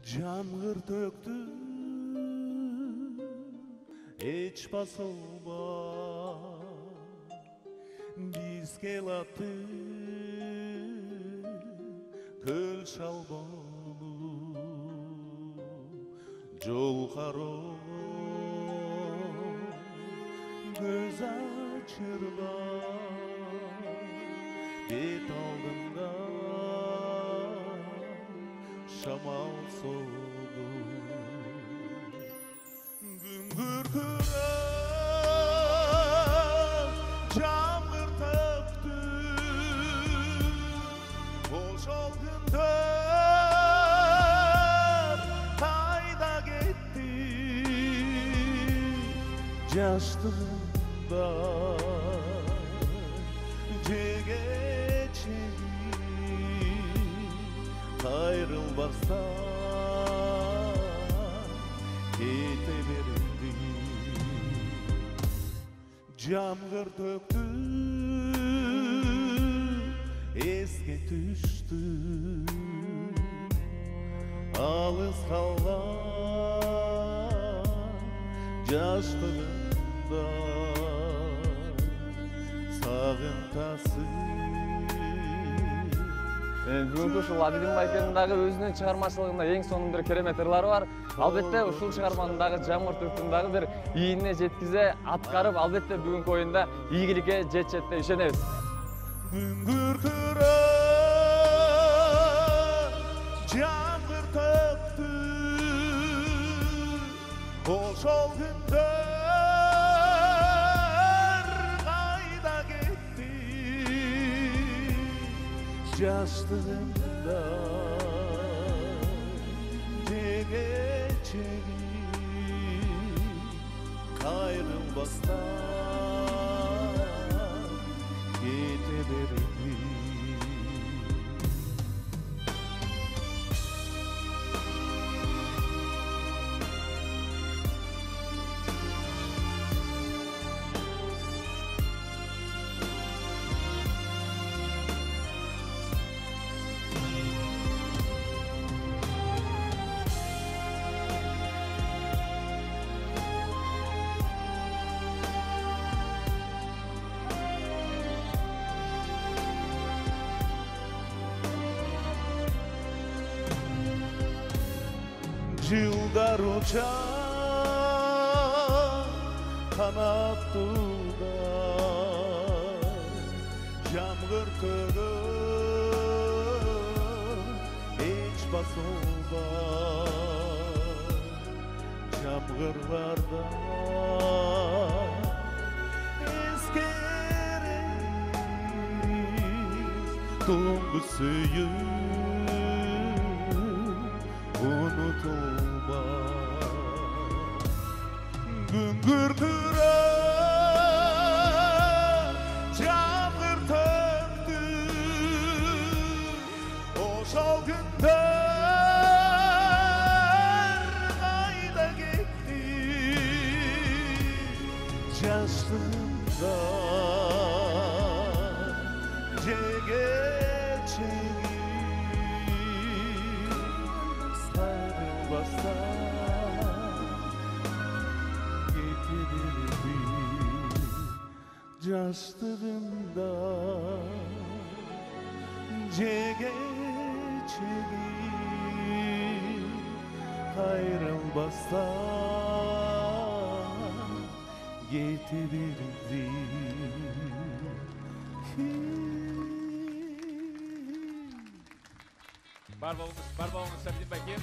Жаңғыр төктү эч басылбай бизге латты көл шалбону жол кароо көз ачырбай бет алдында шамал соолу күңгүркүрөп жамгыр төктү ошол күндөр кайда кетти жаштыгымда жеге кайрылбастан кете берди жамгыр төктү эске түштү алыс калган жаштыгымда сагынтасың. Бүгүнкү ушул Адилдин Байкенин дагы өзүнүн чыгармачылыгында эң сонун бир керемет ырлары бар. Албетте ушул чыгарманын дагы жамгыр төктүн дагы бир ийине жеткизе аткарып, албетте бүгүнкү оюнда ийгиликке жетет деп ишенебиз. Күңгүркүрөп жамгыр төктү ошол күндөр кайда кетти жаштыгымда жеге кайрылбастан кете берди жылдар учар канаттууда жамгыр төгөп эч басылбай жамгырларда эскеребиз туңгу сүйүү unutulmaz Güngürtürüp jağır töktü oşol günдөр kayda gitti Yaşlığımda jege Yaşlığımda jege kayrılbastан getirirdi. Бар болыңыз, Адилдин Байкен.